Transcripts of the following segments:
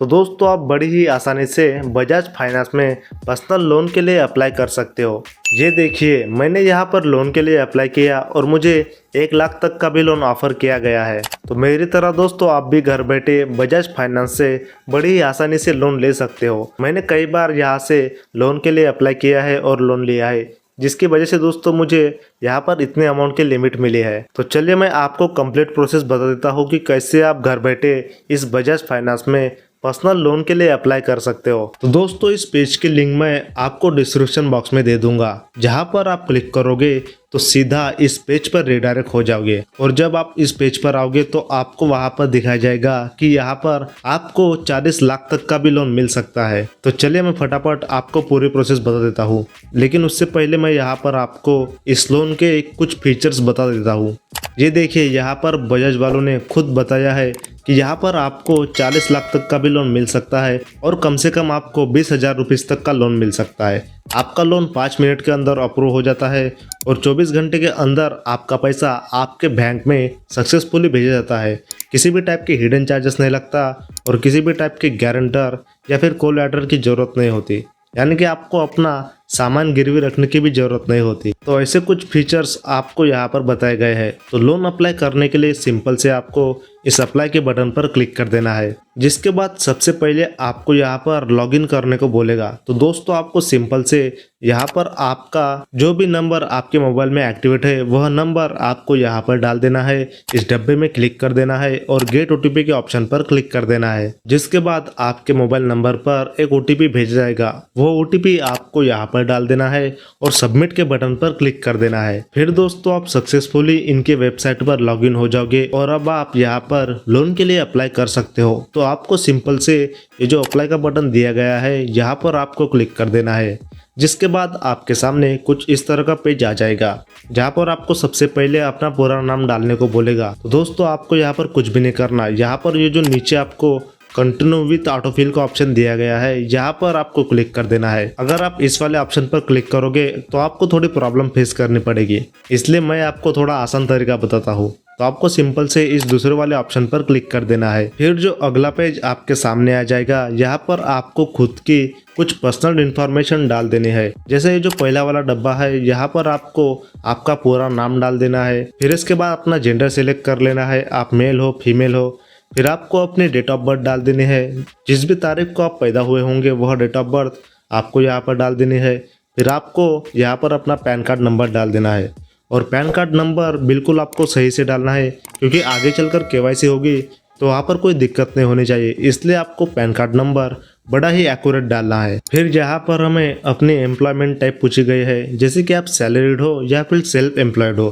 तो दोस्तों आप बड़ी ही आसानी से बजाज फाइनेंस में पर्सनल लोन के लिए अप्लाई कर सकते हो। ये देखिए मैंने यहाँ पर लोन के लिए अप्लाई किया और मुझे 1 लाख तक का भी लोन ऑफर किया गया है। तो मेरी तरह दोस्तों आप भी घर बैठे बजाज फाइनेंस से बड़ी ही आसानी से लोन ले सकते हो। मैंने कई बार यहाँ से लोन के लिए अप्लाई किया है और लोन लिया है, जिसकी वजह से दोस्तों मुझे यहाँ पर इतने अमाउंट की लिमिट मिली है। तो चलिए मैं आपको कंप्लीट प्रोसेस बता देता हूँ कि कैसे आप घर बैठे इस बजाज फाइनेंस में पर्सनल लोन के लिए अप्लाई कर सकते हो। तो दोस्तों इस पेज की लिंक मैं आपको डिस्क्रिप्शन बॉक्स में दे दूंगा। जहां पर आप क्लिक करोगे तो सीधा इस पेज पर रिडायरेक्ट हो जाओगे और जब आप इस पेज पर आओगे तो आपको वहां पर दिखाया जाएगा कि यहाँ पर आपको 40 लाख तक का भी लोन मिल सकता है। तो चलिए मैं फटाफट आपको पूरी प्रोसेस बता देता हूँ, लेकिन उससे पहले मैं यहाँ पर आपको इस लोन के कुछ फीचर्स बता देता हूँ। ये देखिए यहाँ पर बजाज वालों ने खुद बताया है कि यहाँ पर आपको 40 लाख तक का भी लोन मिल सकता है और कम से कम आपको 20,000 रुपये तक का लोन मिल सकता है। आपका लोन 5 मिनट के अंदर अप्रूव हो जाता है और 24 घंटे के अंदर आपका पैसा आपके बैंक में सक्सेसफुली भेजा जाता है। किसी भी टाइप के हिडन चार्जेस नहीं लगता और किसी भी टाइप के गारंटर या फिर कोलैटरल की ज़रूरत नहीं होती, यानी कि आपको अपना सामान गिरवी रखने की भी जरूरत नहीं होती। तो ऐसे कुछ फीचर्स आपको यहाँ पर बताए गए हैं। तो लोन अप्लाई करने के लिए सिंपल से आपको इस अप्लाई के बटन पर क्लिक कर देना है, जिसके बाद सबसे पहले आपको यहाँ पर लॉगिन करने को बोलेगा। तो दोस्तों आपको सिंपल से यहाँ पर आपका जो भी नंबर आपके मोबाइल में एक्टिवेट है वह नंबर आपको यहाँ पर डाल देना है, इस डब्बे में क्लिक कर देना है और गेट ओटीपी के ऑप्शन पर क्लिक कर देना है। जिसके बाद आपके मोबाइल नंबर पर एक ओटीपी भेजा जाएगा, वो ओटीपी आपको यहाँ पर डाल देना है और सबमिट के बटन पर क्लिक कर देना है। फिर दोस्तों आप सक्सेसफुली इनके वेबसाइट पर लॉगिन हो जाओगे और अब आप यहाँ पर लोन के लिए अप्लाई कर सकते हो। तो आपको सिंपल से ये जो अप्लाई का बटन दिया गया है यहाँ पर आपको क्लिक कर देना है, जिसके बाद आपके सामने कुछ इस तरह का पेज आ जाएगा जहाँ पर आपको सबसे पहले अपना पूरा नाम डालने को बोलेगा। तो दोस्तों आपको यहाँ पर कुछ भी नहीं करना। यहाँ पर ये जो नीचे आपको कंटिन्यू विथ ऑटोफिल का ऑप्शन दिया गया है यहाँ पर आपको क्लिक कर देना है। अगर आप इस वाले ऑप्शन पर क्लिक करोगे तो आपको थोड़ी प्रॉब्लम फेस करनी पड़ेगी, इसलिए मैं आपको थोड़ा आसान तरीका बताता हूँ। तो आपको सिंपल से इस दूसरे वाले ऑप्शन पर क्लिक कर देना है। फिर जो अगला पेज आपके सामने आ जाएगा यहाँ पर आपको खुद की कुछ पर्सनल इन्फॉर्मेशन डाल देनी है। जैसे ये जो पहला वाला डब्बा है यहाँ पर आपको आपका पूरा नाम डाल देना है। फिर इसके बाद अपना जेंडर सिलेक्ट कर लेना है, आप मेल हो फीमेल हो। फिर आपको अपनी डेट ऑफ बर्थ डाल देनी है, जिस भी तारीख को आप पैदा हुए होंगे वह डेट ऑफ बर्थ आपको यहाँ पर डाल देनी है। फिर आपको यहाँ पर अपना पैन कार्ड नंबर डाल देना है और पैन कार्ड नंबर बिल्कुल आपको सही से डालना है, क्योंकि आगे चलकर केवाईसी होगी तो वहाँ पर कोई दिक्कत नहीं होनी चाहिए, इसलिए आपको पैन कार्ड नंबर बड़ा ही एक्यूरेट डालना है। फिर यहाँ पर हमें अपनी एम्प्लॉयमेंट टाइप पूछी गई है, जैसे कि आप सैलरीड हो या फिर सेल्फ एम्प्लॉयड हो।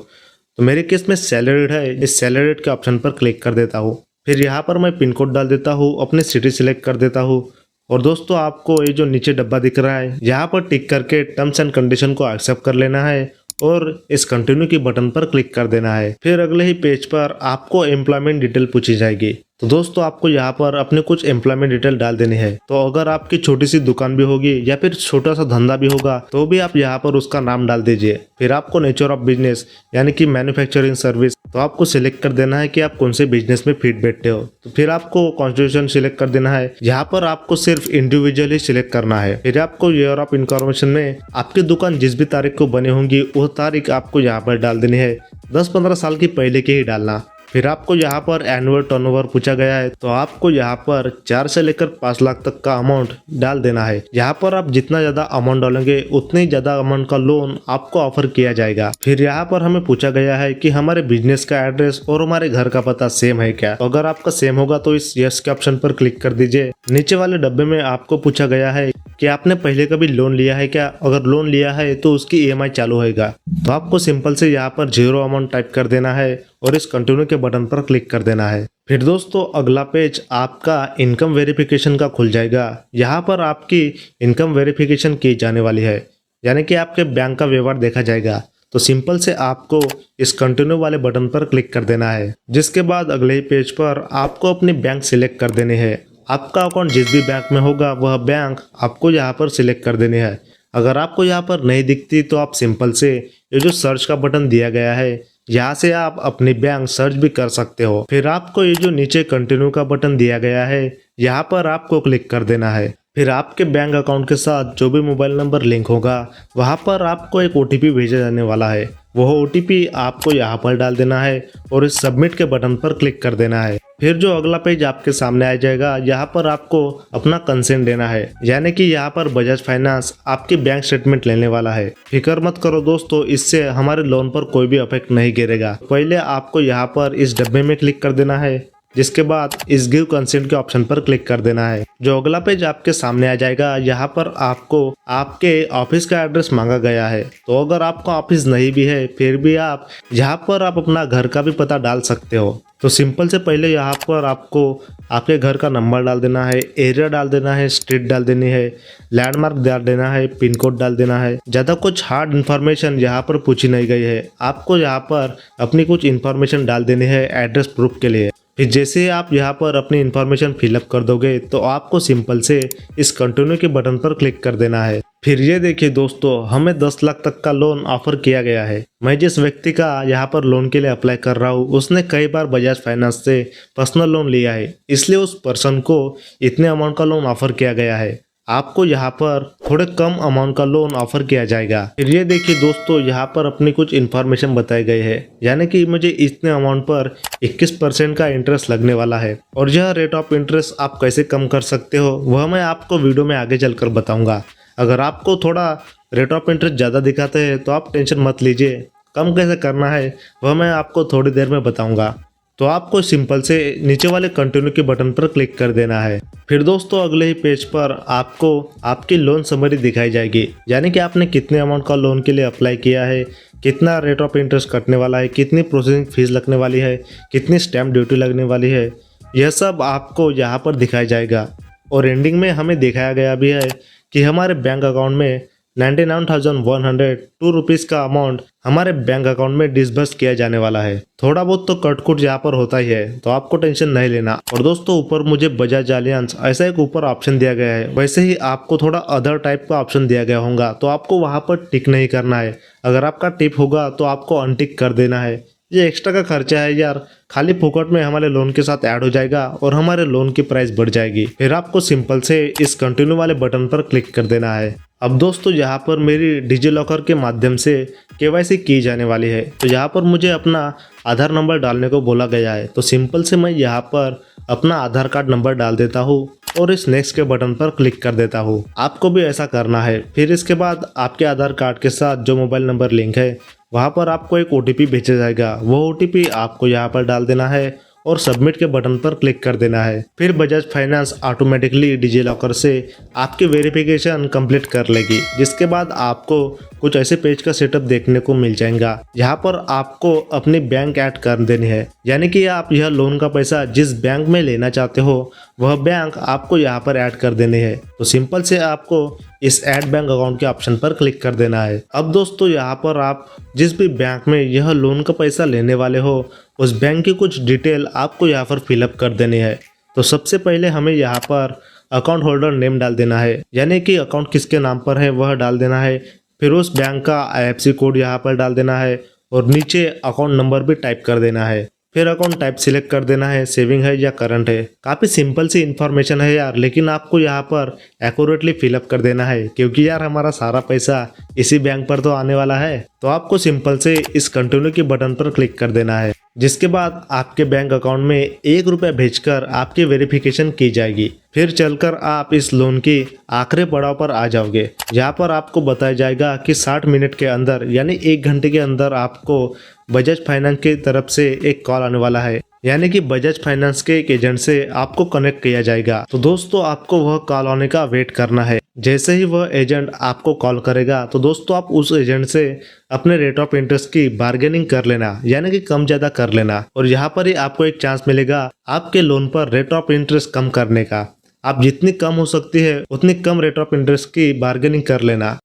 तो मेरे केस में सैलरीड है, इस सैलरीड के ऑप्शन पर क्लिक कर देता हूँ। फिर यहाँ पर मैं पिन कोड डाल देता हूँ, अपनी सिटी सिलेक्ट कर देता हूँ और दोस्तों आपको ये जो नीचे डब्बा दिख रहा है यहाँ पर टिक करके टर्म्स एंड कंडीशन को एक्सेप्ट कर लेना है और इस कंटिन्यू की बटन पर क्लिक कर देना है। फिर अगले ही पेज पर आपको एम्प्लॉयमेंट डिटेल पूछी जाएगी। तो दोस्तों आपको यहाँ पर अपने कुछ एम्प्लॉयमेंट डिटेल डाल देनी है। तो अगर आपकी छोटी सी दुकान भी होगी या फिर छोटा सा धंधा भी होगा तो भी आप यहाँ पर उसका नाम डाल दीजिए। फिर आपको नेचर ऑफ बिजनेस यानी कि मैन्युफैक्चरिंग सर्विस, तो आपको सिलेक्ट कर देना है कि आप कौन से बिजनेस में फिट बैठते हो। तो फिर आपको कॉन्स्टिट्यूशन सिलेक्ट कर देना है, यहाँ पर आपको सिर्फ इंडिविजुअल ही सिलेक्ट करना है। फिर आपको ईयर ऑफ इनकॉर्पोरेशन में आपकी दुकान जिस भी तारीख को बनी होंगी वह तारीख आपको यहाँ पर डाल देनी है, 10-15 साल की पहले की ही डालना। फिर आपको यहाँ पर एनुअल टर्नओवर पूछा गया है, तो आपको यहाँ पर 4 से लेकर 5 लाख तक का अमाउंट डाल देना है। यहाँ पर आप जितना ज्यादा अमाउंट डालेंगे उतने ही ज्यादा अमाउंट का लोन आपको ऑफर किया जाएगा। फिर यहाँ पर हमें पूछा गया है कि हमारे बिजनेस का एड्रेस और हमारे घर का पता सेम है क्या। तो अगर आपका सेम होगा तो इस यस के ऑप्शन पर क्लिक कर दीजिए। नीचे वाले डब्बे में आपको पूछा गया है कि आपने पहले कभी लोन लिया है क्या, अगर लोन लिया है तो उसकी ईएमआई चालू होगा। तो आपको सिंपल से यहाँ पर 0 अमाउंट टाइप कर देना है और इस कंटिन्यू के बटन पर क्लिक कर देना है। फिर दोस्तों अगला पेज आपका इनकम वेरिफिकेशन का खुल जाएगा। यहाँ पर आपकी इनकम वेरिफिकेशन की जाने वाली है, यानी कि आपके बैंक का व्यवहार देखा जाएगा। तो सिंपल से आपको इस कंटिन्यू वाले बटन पर क्लिक कर देना है, जिसके बाद अगले ही पेज पर आपको अपनी बैंक सिलेक्ट कर देनी है। आपका अकाउंट जिस भी बैंक में होगा वह बैंक आपको यहाँ पर सिलेक्ट कर देनी है। अगर आपको यहाँ पर नहीं दिखती तो आप सिंपल से ये जो सर्च का बटन दिया गया है यहाँ से आप अपनी बैंक सर्च भी कर सकते हो। फिर आपको ये जो नीचे कंटिन्यू का बटन दिया गया है, यहाँ पर आपको क्लिक कर देना है। फिर आपके बैंक अकाउंट के साथ जो भी मोबाइल नंबर लिंक होगा, वहाँ पर आपको एक OTP भेजा जाने वाला है। वह OTP आपको यहाँ पर डाल देना है और इस सबमिट के बटन पर क्लिक कर देना है। फिर जो अगला पेज आपके सामने आ जाएगा, यहाँ पर आपको अपना कंसेंट देना है, यानी कि यहाँ पर बजाज फाइनेंस आपकी बैंक स्टेटमेंट लेने वाला है। फिक्र मत करो दोस्तों, इससे हमारे लोन पर कोई भी इफेक्ट नहीं गिरेगा। पहले आपको यहाँ पर इस डब्बे में क्लिक कर देना है, जिसके बाद इस गिव कंसेंट के ऑप्शन पर क्लिक कर देना है। जो अगला पेज आपके सामने आ जाएगा, यहाँ पर आपको आपके ऑफिस का एड्रेस मांगा गया है। तो अगर आपका ऑफिस नहीं भी है, फिर भी आप यहाँ पर आप अपना घर का भी पता डाल सकते हो। तो सिंपल से पहले यहाँ पर आपको आपके घर का नंबर डाल देना है, एरिया डाल देना है, स्ट्रीट डाल देनी है, लैंडमार्क डाल देना है, पिन कोड डाल देना है। ज़्यादा कुछ हार्ड इन्फॉर्मेशन यहाँ पर पूछी नहीं गई है। आपको यहाँ पर अपनी कुछ इन्फॉर्मेशन डाल देनी है एड्रेस प्रूफ के लिए। फिर जैसे ही आप यहाँ पर अपनी इन्फॉर्मेशन फिलअप कर दोगे, तो आपको सिंपल से इस कंटिन्यू के बटन पर क्लिक कर देना है। फिर ये देखिए दोस्तों, हमें 10 लाख तक का लोन ऑफर किया गया है। मैं जिस व्यक्ति का यहाँ पर लोन के लिए अप्लाई कर रहा हूँ, उसने कई बार बजाज फाइनेंस से पर्सनल लोन लिया है, इसलिए उस पर्सन को इतने अमाउंट का लोन ऑफर किया गया है। आपको यहाँ पर थोड़े कम अमाउंट का लोन ऑफर किया जाएगा। फिर ये देखिए दोस्तों, यहाँ पर अपनी कुछ इन्फॉर्मेशन बताई गई है, यानी कि मुझे इतने अमाउंट पर 21% का इंटरेस्ट लगने वाला है। और यह रेट ऑफ इंटरेस्ट आप कैसे कम कर सकते हो, वह मैं आपको वीडियो में आगे चलकर बताऊंगा। अगर आपको थोड़ा रेट ऑफ इंटरेस्ट ज़्यादा दिखाते हैं तो आप टेंशन मत लीजिए, कम कैसे करना है वह मैं आपको थोड़ी देर में बताऊंगा। तो आपको सिंपल से नीचे वाले कंटिन्यू के बटन पर क्लिक कर देना है। फिर दोस्तों अगले ही पेज पर आपको आपकी लोन समरी दिखाई जाएगी, यानी कि आपने कितने अमाउंट का लोन के लिए अप्लाई किया है, कितना रेट ऑफ इंटरेस्ट कटने वाला है, कितनी प्रोसेसिंग फीस लगने वाली है, कितनी स्टैम्प ड्यूटी लगने वाली है, यह सब आपको यहाँ पर दिखाया जाएगा। और एंडिंग में हमें दिखाया गया भी है कि हमारे बैंक अकाउंट में 99,102 रुपीज़ का अमाउंट हमारे बैंक अकाउंट में डिसबर्स किया जाने वाला है। थोड़ा बहुत तो कटकुट यहाँ पर होता ही है, तो आपको टेंशन नहीं लेना। और दोस्तों ऊपर मुझे बजाज एलियांस ऐसा एक ऊपर ऑप्शन दिया गया है, वैसे ही आपको थोड़ा अदर टाइप का ऑप्शन दिया गया होगा, तो आपको वहाँ पर टिक नहीं करना है। अगर आपका टिक होगा तो आपको अनटिक कर देना है। ये एक्स्ट्रा का खर्चा है यार, खाली फोकट में हमारे लोन के साथ ऐड हो जाएगा और हमारे लोन की प्राइस बढ़ जाएगी। फिर आपको सिंपल से इस कंटिन्यू वाले बटन पर क्लिक कर देना है। अब दोस्तों यहाँ पर मेरी डिजिलॉकर के माध्यम से KYC की जाने वाली है, तो यहाँ पर मुझे अपना आधार नंबर डालने को बोला गया है। तो सिंपल से मैं यहाँ पर अपना आधार कार्ड नंबर डाल देता हूँ और इस नेक्स्ट के बटन पर क्लिक कर देता हूँ। आपको भी ऐसा करना है। फिर इसके बाद आपके आधार कार्ड के साथ जो मोबाइल नंबर लिंक है, वहाँ पर आपको एक OTP भेजा जाएगा। वो OTP आपको यहाँ पर डाल देना है और सबमिट के बटन पर क्लिक कर देना है। फिर बजाज फाइनेंस ऑटोमेटिकली डिजिलॉकर से आपकी वेरिफिकेशन कंप्लीट कर लेगी, जिसके बाद आपको कुछ ऐसे पेज का सेटअप देखने को मिल जाएगा। यहाँ पर आपको अपनी बैंक ऐड कर देनी है, यानी कि आप यह लोन का पैसा जिस बैंक में लेना चाहते हो वह बैंक आपको यहाँ पर ऐड कर देनी है। तो सिंपल से आपको इस ऐड बैंक अकाउंट के ऑप्शन पर क्लिक कर देना है। अब दोस्तों यहाँ पर आप जिस भी बैंक में यह लोन का पैसा लेने वाले हो, उस बैंक की कुछ डिटेल आपको यहाँ पर फिलअप कर देनी है। तो सबसे पहले हमें यहाँ पर अकाउंट होल्डर नेम डाल देना है, यानी कि अकाउंट किसके नाम पर है वह डाल देना है। फिर उस बैंक का IFSC कोड यहाँ पर डाल देना है और नीचे अकाउंट नंबर भी टाइप कर देना है। फिर अकाउंट टाइप सिलेक्ट कर देना है, सेविंग है या करंट है। काफ़ी सिंपल सी इन्फॉर्मेशन है यार, लेकिन आपको यहाँ पर एक्यूरेटली फिलअप कर देना है, क्योंकि यार हमारा सारा पैसा इसी बैंक पर तो आने वाला है। तो आपको सिंपल से इस कंटिन्यू के बटन पर क्लिक कर देना है, जिसके बाद आपके बैंक अकाउंट में 1 रुपया भेजकर आपकी वेरिफिकेशन की जाएगी। फिर चलकर आप इस लोन की आखिरी पड़ाव पर आ जाओगे, जहाँ पर आपको बताया जाएगा कि 60 मिनट के अंदर यानी 1 घंटे के अंदर आपको बजाज फाइनेंस की तरफ से एक कॉल आने वाला है, यानी कि बजाज फाइनेंस के एक एजेंट से आपको कनेक्ट किया जाएगा। तो दोस्तों आपको वह कॉल आने का वेट करना है। जैसे ही वह एजेंट आपको कॉल करेगा, तो दोस्तों आप उस एजेंट से अपने रेट ऑफ इंटरेस्ट की बार्गेनिंग कर लेना, यानी कि कम ज्यादा कर लेना। और यहाँ पर ही आपको एक चांस मिलेगा आपके लोन पर रेट ऑफ इंटरेस्ट कम करने का। आप जितनी कम हो सकती है उतनी कम रेट ऑफ इंटरेस्ट की बार्गेनिंग कर लेना।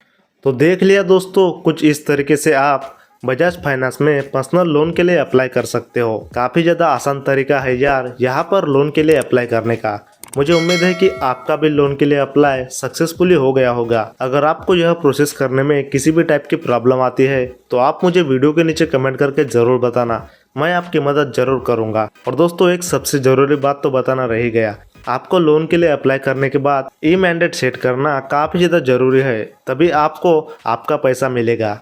तो देख लिया दोस्तों, कुछ इस तरीके से आप बजाज फाइनेंस में पर्सनल लोन के लिए अप्लाई कर सकते हो। काफ़ी ज़्यादा आसान तरीका है यार यहाँ पर लोन के लिए अप्लाई करने का। मुझे उम्मीद है कि आपका भी लोन के लिए अप्लाई सक्सेसफुली हो गया होगा। अगर आपको यह प्रोसेस करने में किसी भी टाइप की प्रॉब्लम आती है तो आप मुझे वीडियो के नीचे कमेंट करके ज़रूर बताना, मैं आपकी मदद ज़रूर करूँगा। और दोस्तों, एक सबसे ज़रूरी बात तो बताना रह ही गया, आपको लोन के लिए अप्लाई करने के बाद ई मैंडेट सेट करना काफ़ी ज़्यादा ज़रूरी है, तभी आपको आपका पैसा मिलेगा।